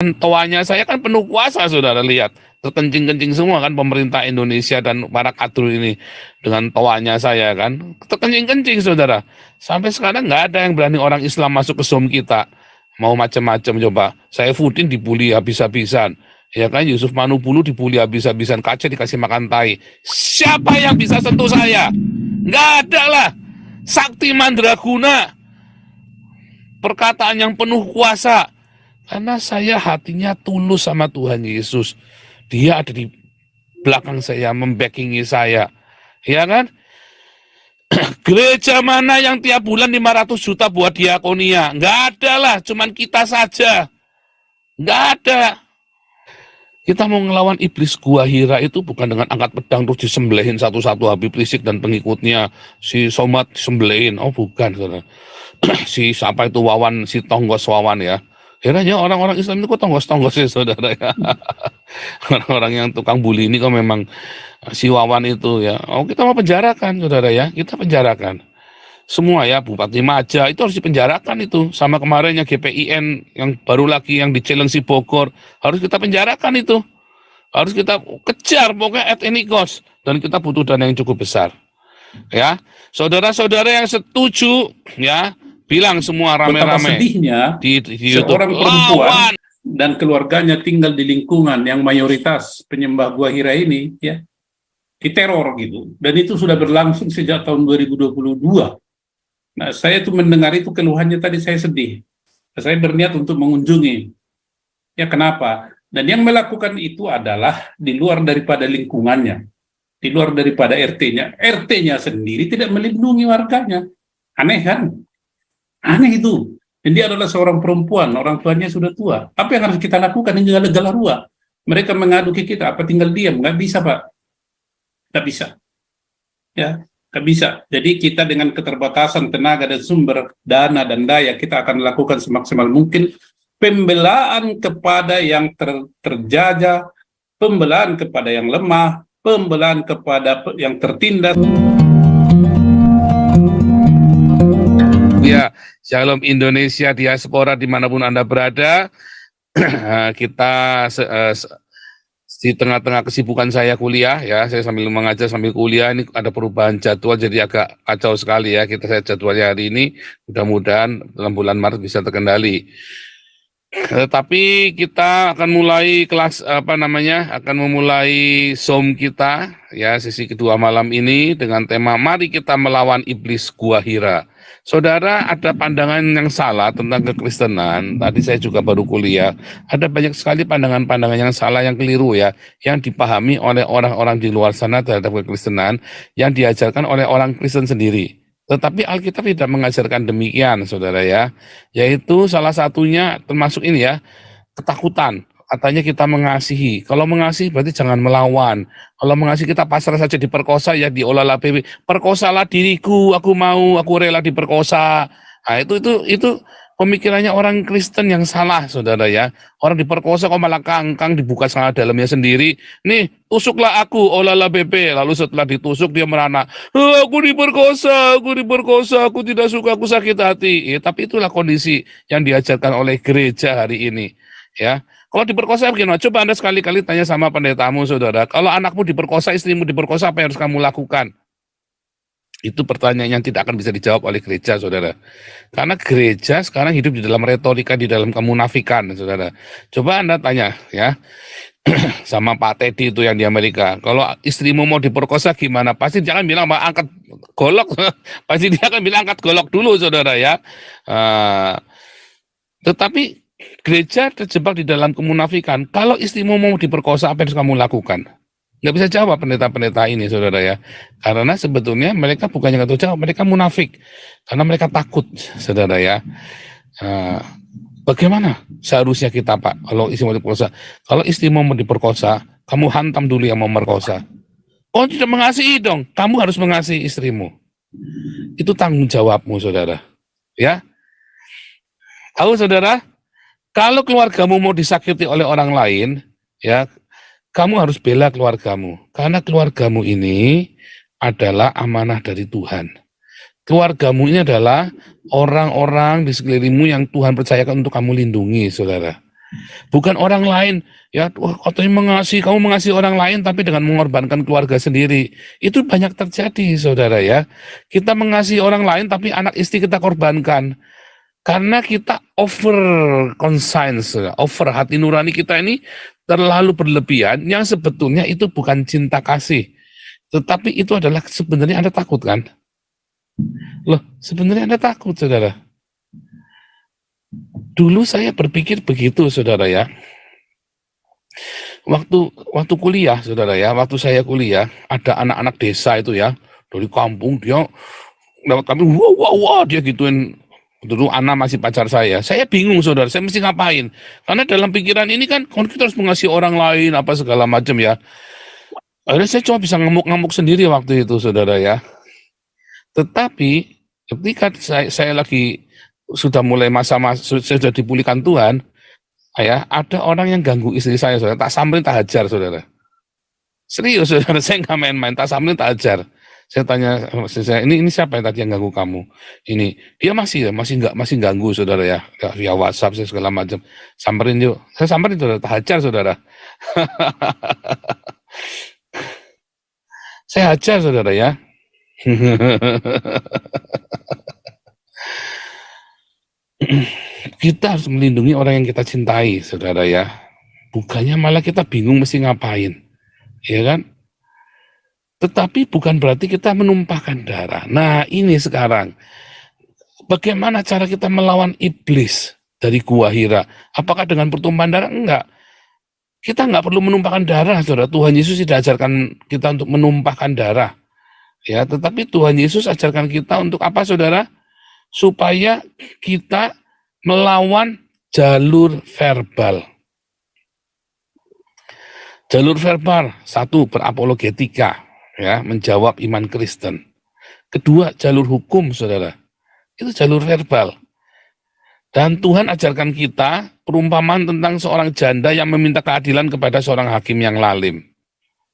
dengan toanya saya kan penuh kuasa, saudara lihat. Terkencing-kencing semua kan pemerintah Indonesia dan para kadrun ini dengan toanya saya kan. Terkencing-kencing, saudara. Sampai sekarang nggak ada yang berani orang Islam masuk ke Zoom kita. Mau macam-macam coba. Saya Saifuddin dibully habis-habisan. Ya kan, Yusuf Manubulu dibully habis-habisan. Kaca dikasih makan tai. Siapa yang bisa sentuh saya? Nggak ada lah. Sakti Mandraguna. Perkataan yang penuh kuasa. Karena saya hatinya tulus sama Tuhan Yesus. Dia ada di belakang saya, membackingi saya. Ya kan? Gereja mana yang tiap bulan 500 juta buat diakonia? Nggak ada lah, cuman kita saja. Nggak ada. Kita mau ngelawan iblis gua Hira itu bukan dengan angkat pedang terus disembelihin satu-satu Habib Rizik dan pengikutnya. Si Somad disembelihin. Oh bukan. Si siapa itu Wawan, si Tonggos Wawan ya. Herannya orang-orang Islam itu kok tonggos-tonggos ya saudara ya. Orang-orang yang tukang bully ini kok memang si Wawan itu ya. Oh kita mau penjarakan saudara ya. Kita penjarakan. Semua ya, Bupati Maja itu harus dipenjarakan itu. Sama kemarin yang GPIN yang baru lagi yang di Cilengsi Bogor. Harus kita penjarakan itu. Harus kita kejar pokoknya at any cost. Dan kita butuh dana yang cukup besar. Ya, saudara-saudara yang setuju ya, bilang semua rame-rame. Betapa sedihnya di seorang perempuan dan keluarganya tinggal di lingkungan yang mayoritas penyembah gua Hira ini ya diteror gitu. Dan itu sudah berlangsung sejak tahun 2022. Nah, saya tuh mendengar itu keluhannya tadi saya sedih. Saya berniat untuk mengunjungi. Ya kenapa? Dan yang melakukan itu adalah di luar daripada lingkungannya. Di luar daripada RT-nya. RT-nya sendiri tidak melindungi warganya. Aneh kan? Aneh itu. Dan dia adalah seorang perempuan, orang tuanya sudah tua. Apa yang harus kita lakukan? Ini adalah galarua. Mereka mengadu ke kita, apa tinggal diam? Nggak bisa, Pak. Nggak bisa. Ya. Nggak bisa. Jadi kita dengan keterbatasan tenaga dan sumber dana dan daya kita akan lakukan semaksimal mungkin pembelaan kepada yang terjajah, pembelaan kepada yang lemah, pembelaan kepada yang tertindas. Ya, Shalom Indonesia diaspora dimanapun Anda berada. Kita di tengah-tengah kesibukan saya kuliah ya, saya sambil mengajar sambil kuliah, ini ada perubahan jadwal jadi agak kacau sekali ya. Saya jadwalnya hari ini, mudah-mudahan dalam bulan Maret bisa terkendali. Tapi kita akan mulai kelas akan memulai Zoom kita ya, sesi kedua malam ini dengan tema mari kita melawan iblis gua Hira. Saudara, ada pandangan yang salah tentang kekristenan. Tadi saya juga baru kuliah. Ada banyak sekali pandangan-pandangan yang salah, yang keliru ya, yang dipahami oleh orang-orang di luar sana terhadap kekristenan, yang diajarkan oleh orang Kristen sendiri. Tetapi Alkitab tidak mengajarkan demikian, saudara ya. Yaitu salah satunya termasuk ini ya, ketakutan. Katanya kita mengasihi. Kalau mengasihi berarti jangan melawan. Kalau mengasihi kita pasrah saja diperkosa ya diolahlah baby. Perkosalah diriku, aku mau, aku rela diperkosa. Nah, itu pemikirannya orang Kristen yang salah, saudara ya. Orang diperkosa kok malah kangkang dibuka setengah dalamnya sendiri. Nih, tusuklah aku, olahlah bebe. Lalu setelah ditusuk dia merana, aku diperkosa, aku tidak suka, aku sakit hati. Tapi itulah kondisi yang diajarkan oleh gereja hari ini. Ya, kalau diperkosa bagaimana? Coba Anda sekali-kali tanya sama pendetamu, saudara. Kalau anakmu diperkosa, istrimu diperkosa, apa yang harus kamu lakukan? Itu pertanyaan yang tidak akan bisa dijawab oleh gereja, saudara. Karena gereja sekarang hidup di dalam retorika, di dalam kemunafikan, saudara. Coba Anda tanya, ya, sama Pak Teddy itu yang di Amerika. Kalau istrimu mau diperkosa gimana? Pasti jangan bilang, Pak, angkat golok. Pasti dia akan bilang, angkat golok dulu, saudara, ya. Tetapi gereja terjebak di dalam kemunafikan. Kalau istrimu mau diperkosa, apa yang harus kamu lakukan? Nggak bisa jawab pendeta-pendeta ini, saudara ya. Karena sebetulnya mereka bukannya nggak tahu jawab, mereka munafik. Karena mereka takut, saudara ya. Bagaimana seharusnya kita, Pak, kalau istri mau diperkosa? Kalau istrimu mau diperkosa, kamu hantam dulu yang mau merkosa. Oh, tidak mengasihi dong. Kamu harus mengasihi istrimu. Itu tanggung jawabmu, saudara. Ya. Tahu, saudara? Kalau keluargamu mau disakiti oleh orang lain, ya, kamu harus bela keluargamu. Karena keluargamu ini adalah amanah dari Tuhan. Keluargamu ini adalah orang-orang di sekelilingmu yang Tuhan percayakan untuk kamu lindungi, saudara. Bukan orang lain, ya, wah, katanya kamu mengasihi orang lain tapi dengan mengorbankan keluarga sendiri. Itu banyak terjadi, saudara ya. Kita mengasihi orang lain tapi anak istri kita korbankan. Karena kita over conscience, over hati nurani kita ini terlalu berlebihan, yang sebetulnya itu bukan cinta kasih. Tetapi itu adalah sebenarnya Anda takut kan? Loh, sebenarnya Anda takut, saudara. Dulu saya berpikir begitu, saudara ya. Waktu kuliah, saudara ya, waktu saya kuliah, ada anak-anak desa itu ya, dari kampung, dia lewat kami, wah, wah, wah, dia gituin. Dulu Ana masih pacar saya bingung, saudara, saya mesti ngapain? Karena dalam pikiran ini kan kita harus mengasihi orang lain, apa segala macam ya. Akhirnya saya cuma bisa ngamuk-ngamuk sendiri waktu itu, saudara ya. Tetapi ketika saya lagi sudah mulai masa-masa sudah dipulihkan Tuhan, ya, ada orang yang ganggu istri saya, saudara. Tak samperin, tak hajar, saudara. Serius, saudara, saya nggak main-main, tak samperin, tak hajar. Saya tanya sama istri saya, ini siapa yang tadi yang ganggu kamu? Ini dia masih ganggu, saudara ya, via WhatsApp segala macam. Samperin yuk, saya samperin, saudara, tak hajar, saudara. Saya hajar, saudara ya. Kita harus melindungi orang yang kita cintai, saudara ya. Bukannya malah kita bingung mesti ngapain, ya kan? Tetapi bukan berarti kita menumpahkan darah. Nah, ini sekarang, bagaimana cara kita melawan iblis dari Gua Hira? Apakah dengan pertumpahan darah? Enggak. Kita nggak perlu menumpahkan darah, saudara. Tuhan Yesus tidak ajarkan kita untuk menumpahkan darah. Ya, tetapi Tuhan Yesus ajarkan kita untuk apa, saudara? Supaya kita melawan jalur verbal. Jalur verbal, satu, berapologetika, ya, menjawab iman Kristen. Kedua, jalur hukum, saudara. Itu jalur verbal. Dan Tuhan ajarkan kita perumpamaan tentang seorang janda yang meminta keadilan kepada seorang hakim yang lalim.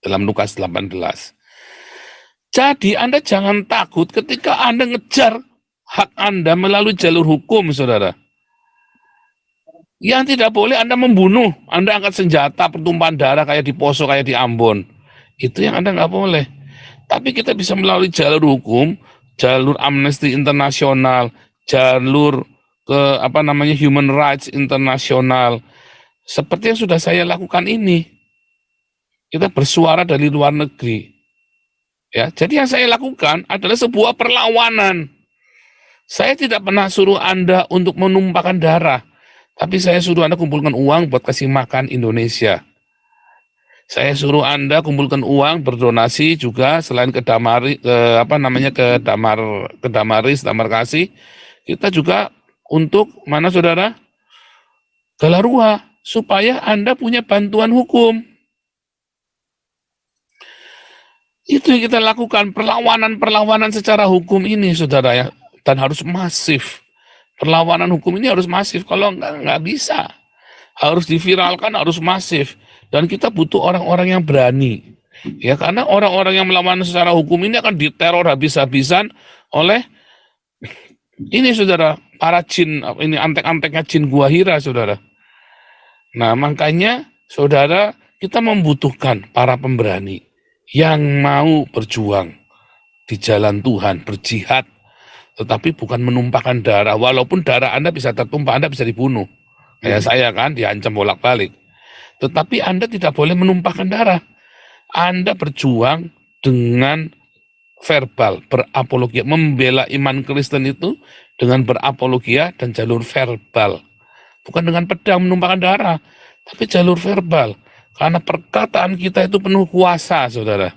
Dalam Lukas 18. Jadi Anda jangan takut ketika Anda ngejar hak Anda melalui jalur hukum, saudara. Yang tidak boleh Anda membunuh, Anda angkat senjata, pertumpahan darah kayak di Poso, kayak di Ambon. Itu yang Anda nggak boleh. Tapi kita bisa melalui jalur hukum, jalur Amnesty Internasional, jalur Human Rights Internasional. Seperti yang sudah saya lakukan ini. Kita bersuara dari luar negeri. Ya, jadi yang saya lakukan adalah sebuah perlawanan. Saya tidak pernah suruh Anda untuk menumpahkan darah, tapi saya suruh Anda kumpulkan uang buat kasih makan Indonesia. Saya suruh Anda kumpulkan uang berdonasi juga, selain ke Damaris, Damar Kasih, kita juga untuk mana, saudara? Galarua, supaya Anda punya bantuan hukum. Itu yang kita lakukan, perlawanan secara hukum ini, saudara ya, dan harus masif. Perlawanan hukum ini harus masif, kalau nggak bisa. Harus diviralkan, harus masif. Dan kita butuh orang-orang yang berani. Ya, karena orang-orang yang melawan secara hukum ini akan diteror habis-habisan oleh ini, saudara, para jin, ini antek-anteknya jin Gua Hira, saudara. Nah, makanya, saudara, kita membutuhkan para pemberani yang mau berjuang di jalan Tuhan, berjihad, tetapi bukan menumpahkan darah. Walaupun darah Anda bisa tertumpah, Anda bisa dibunuh. Kayak saya kan, diancam bolak-balik. Tetapi Anda tidak boleh menumpahkan darah. Anda berjuang dengan verbal, berapologia, membela iman Kristen itu dengan berapologia dan jalur verbal. Bukan dengan pedang menumpahkan darah, tapi jalur verbal. Karena perkataan kita itu penuh kuasa, saudara.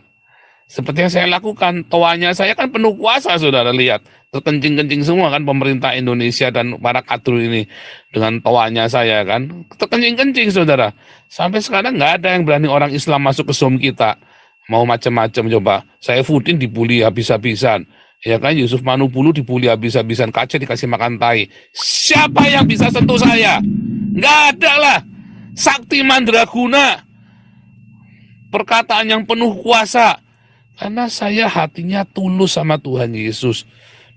Seperti yang saya lakukan, toanya saya kan penuh kuasa, saudara, lihat. Terkencing-kencing semua kan pemerintah Indonesia dan para kadru ini dengan toanya saya kan. Terkencing-kencing, saudara. Sampai sekarang nggak ada yang berani orang Islam masuk ke Zoom kita. Mau macam-macam coba. Saifuddin dibully habis-habisan. Ya kan, Yusuf Manubulu dibully habis-habisan. Kaca dikasih makan tai. Siapa yang bisa sentuh saya? Nggak ada lah. Sakti Mandraguna. Perkataan yang penuh kuasa. Karena saya hatinya tulus sama Tuhan Yesus.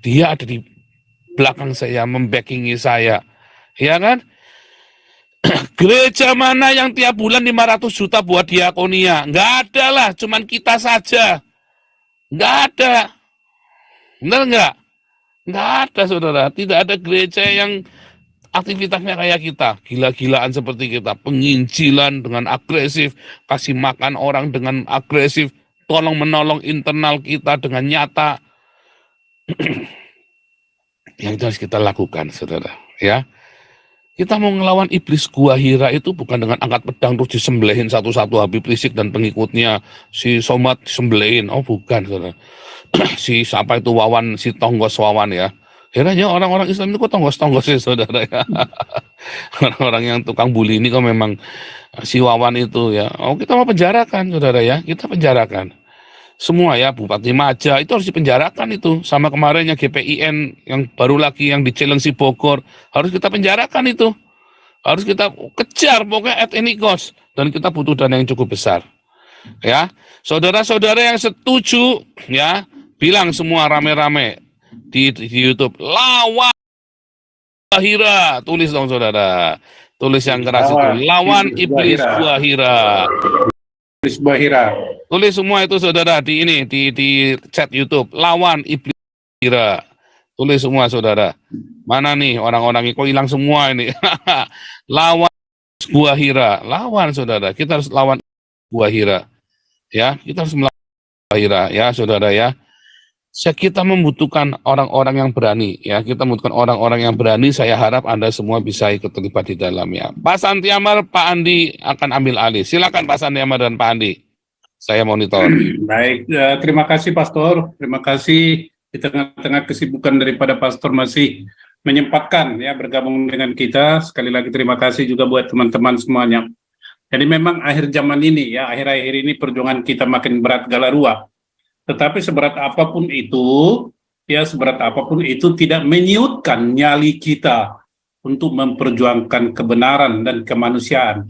Dia ada di belakang saya, membackingi saya. Ya kan? Gereja mana yang tiap bulan 500 juta buat diakonia? Nggak ada lah, cuman kita saja. Nggak ada. Benar nggak? Nggak ada, saudara. Tidak ada gereja yang aktivitasnya kayak kita. Gila-gilaan seperti kita. Penginjilan dengan agresif. Kasih makan orang dengan agresif. Tolong-menolong internal kita dengan nyata. Yang itu harus kita lakukan, saudara. Ya, kita mau ngelawan iblis gua Hira itu bukan dengan angkat pedang terus disembelihin satu-satu, Habib Rizik dan pengikutnya, si Somad disembelihin. Oh bukan, saudara. Si siapa itu Wawan, si Tonggos Wawan ya. Herannya orang-orang Islam itu kok tonggos-tonggos ya, saudara ya. Orang-orang yang tukang bully ini kok memang si Wawan itu ya. Oh, kita mau penjarakan, saudara ya. Kita penjarakan. Semua ya, Bupati Maja itu harus dipenjarakan itu. Sama kemarinnya GPIN yang baru lagi yang di Cilengsi Bogor, harus kita penjarakan itu. Harus kita kejar pokoknya at any cost. Dan kita butuh dana yang cukup besar. Ya, saudara-saudara yang setuju ya, bilang semua rame-rame di YouTube, lawan Hira. Tulis dong, saudara. Tulis yang keras itu, lawan iblis gua Hira. Iblis gua Hira. Tulis semua itu, saudara, di ini di chat YouTube, lawan iblis Hira. Tulis semua, saudara. Mana nih orang-orang kok hilang semua ini? Lawan gua Hira. Lawan, saudara. Kita harus lawan gua Hira. Ya, kita harus melawan gua Hira ya, saudara ya. Kita membutuhkan orang-orang yang berani ya. Kita membutuhkan orang-orang yang berani. Saya harap Anda semua bisa ikut terlibat di dalamnya. Pak Santiamar, Pak Andi akan ambil alih. Silakan Pak Santiamar dan Pak Andi. Saya monitor. Baik, terima kasih Pastor. Terima kasih di tengah-tengah kesibukan daripada Pastor masih menyempatkan ya bergabung dengan kita. Sekali lagi terima kasih juga buat teman-teman semuanya. Jadi memang akhir zaman ini ya, akhir-akhir ini perjuangan kita makin berat galarua. Tetapi seberat apapun itu, ya seberat apapun itu tidak menyiutkan nyali kita untuk memperjuangkan kebenaran dan kemanusiaan.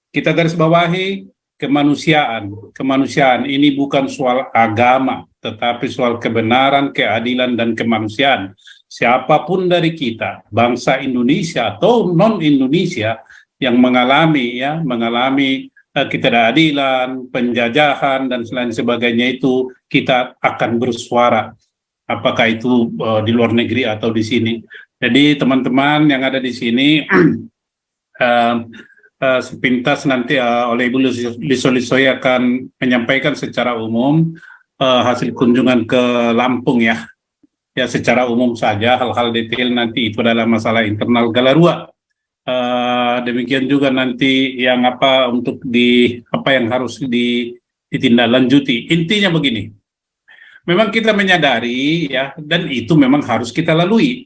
Kita garis bawahi kemanusiaan ini bukan soal agama, tetapi soal kebenaran, keadilan, dan kemanusiaan. Siapapun dari kita, bangsa Indonesia atau non-Indonesia yang mengalami ketidakadilan, penjajahan, dan lain sebagainya itu, kita akan bersuara. Apakah itu di luar negeri atau di sini. Jadi teman-teman yang ada di sini, sepintas nanti oleh Ibu Liso akan menyampaikan secara umum hasil kunjungan ke Lampung ya secara umum saja. Hal-hal detail nanti itu adalah masalah internal galarua. Demikian juga nanti yang yang harus ditindaklanjuti. Intinya begini, memang kita menyadari ya, dan itu memang harus kita lalui,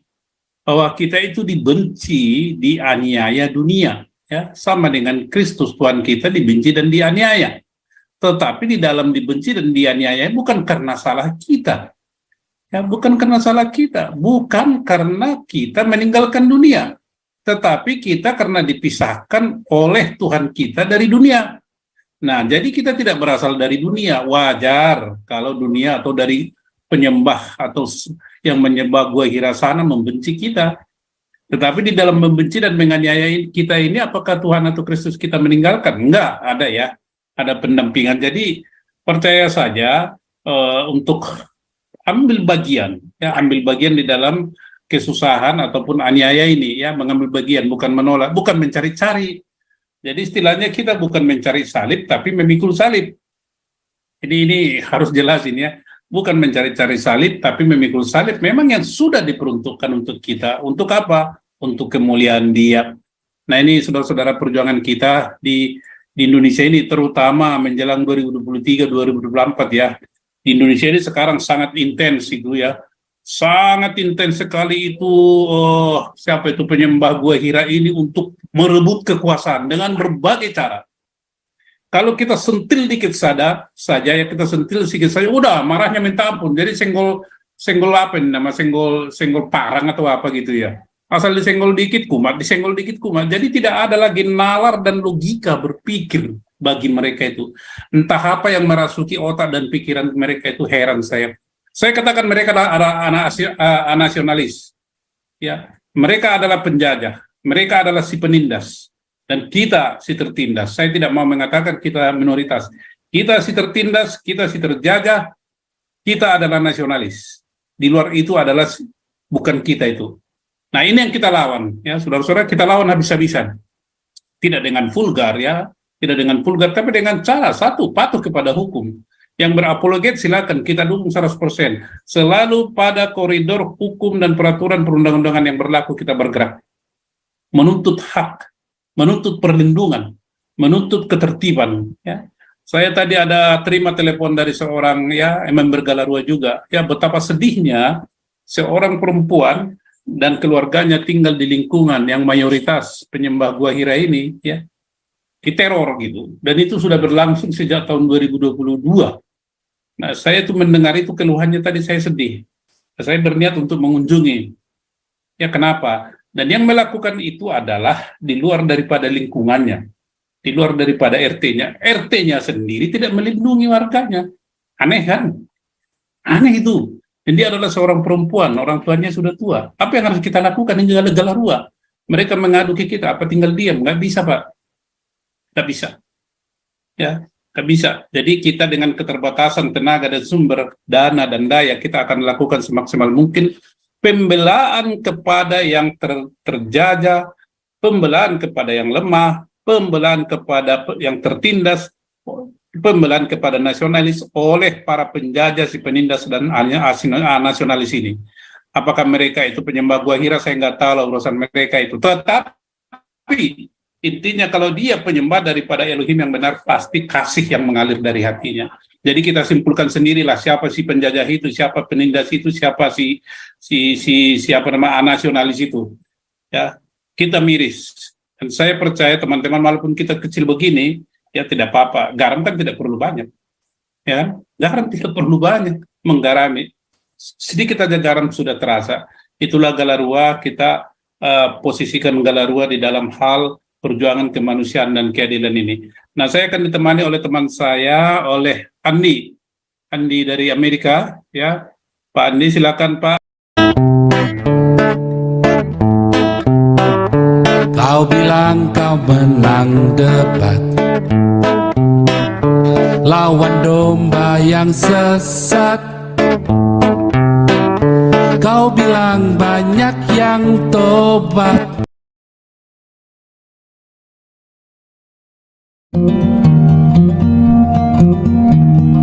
bahwa kita itu dibenci, dianiaya dunia. Ya, sama dengan Kristus Tuhan kita dibenci dan dianiaya. Tetapi di dalam dibenci dan dianiaya bukan karena salah kita. Ya, bukan karena salah kita, bukan karena kita meninggalkan dunia. Tetapi kita karena dipisahkan oleh Tuhan kita dari dunia. Nah, jadi kita tidak berasal dari dunia. Wajar kalau dunia atau dari penyembah atau yang menyembah gua Hira sana membenci kita. Tetapi di dalam membenci dan menganiaya kita ini, apakah Tuhan atau Kristus kita meninggalkan? Enggak, ada ya. Ada pendampingan. Jadi percaya saja untuk ambil bagian di dalam kesusahan ataupun aniaya ini ya, mengambil bagian, bukan menolak, bukan mencari-cari. Jadi istilahnya kita bukan mencari salib tapi memikul salib. Jadi ini harus jelasin ya. Bukan mencari-cari salib tapi memikul salib memang yang sudah diperuntukkan untuk kita. Untuk apa? Untuk kemuliaan Dia. Nah, ini saudara-saudara perjuangan kita di Indonesia ini, terutama menjelang 2023-2024 ya. Di Indonesia ini sekarang sangat intens itu ya. Sangat intens sekali itu siapa itu penyembah gua Hira ini untuk merebut kekuasaan dengan berbagai cara. Kalau kita sentil dikit saja ya, kita sentil sedikit saja, udah marahnya minta ampun. Jadi senggol apa ini nama, senggol parang atau apa gitu ya. Asal disenggol dikit kumat, disenggol dikit kumat. Jadi tidak ada lagi nalar dan logika berpikir bagi mereka itu. Entah apa yang merasuki otak dan pikiran mereka itu, heran saya. Saya katakan mereka adalah nasionalis. Ya, mereka adalah penjajah, mereka adalah si penindas. Dan kita si tertindas. Saya tidak mau mengatakan kita minoritas. Kita si tertindas, kita si terjajah, kita adalah nasionalis. Di luar itu adalah bukan kita itu. Nah, ini yang kita lawan, ya saudara-saudara, kita lawan habis-habisan. Tidak dengan vulgar, ya, tidak dengan vulgar, tapi dengan cara satu, patuh kepada hukum. Yang berapologet silakan kita dukung 100%. Selalu pada koridor hukum dan peraturan perundang-undangan yang berlaku kita bergerak. Menuntut hak, menuntut perlindungan, menuntut ketertiban, ya. Saya tadi ada terima telepon dari seorang ya member Galarua juga, ya betapa sedihnya seorang perempuan dan keluarganya tinggal di lingkungan yang mayoritas penyembah gua hira ini, ya, diteror gitu. Dan itu sudah berlangsung sejak tahun 2022. Nah, saya tuh mendengar itu keluhannya tadi saya sedih. Saya berniat untuk mengunjungi. Ya kenapa? Dan yang melakukan itu adalah di luar daripada lingkungannya, di luar daripada RT-nya. RT-nya sendiri tidak melindungi warganya. Aneh kan? Aneh itu. Dan dia adalah seorang perempuan, orang tuanya sudah tua. Apa yang harus kita lakukan? Ini adalah Galarua. Mereka mengadu ke kita, apa tinggal diam? Nggak bisa, Pak. Nggak bisa. Ya, nggak bisa. Jadi kita dengan keterbatasan tenaga dan sumber dana dan daya, kita akan lakukan semaksimal mungkin pembelaan kepada yang terjajah, pembelaan kepada yang lemah, pembelaan kepada yang tertindas, pembelaan kepada nasionalis oleh para penjajah, si penindas dan nasionalis ini. Apakah mereka itu penyembah gua hira, saya nggak tahu lah urusan mereka itu. Tetapi intinya kalau dia penyembah daripada Elohim yang benar, pasti kasih yang mengalir dari hatinya. Jadi kita simpulkan sendirilah siapa si penjajah itu, siapa penindas itu, siapa siapa nama nasionalis itu. Ya, kita miris. Dan saya percaya teman-teman, walaupun kita kecil begini, ya tidak apa-apa. Garam kan tidak perlu banyak, ya. Garam tidak perlu banyak menggarami. Sedikit aja garam sudah terasa. Itulah Galarua. Kita posisikan Galarua di dalam hal perjuangan kemanusiaan dan keadilan ini. Nah, saya akan ditemani oleh teman saya, oleh Andi dari Amerika, ya. Pak Andi, silakan Pak. Kau bilang kau menang debat, lawan domba yang sesat. Kau bilang banyak yang tobat,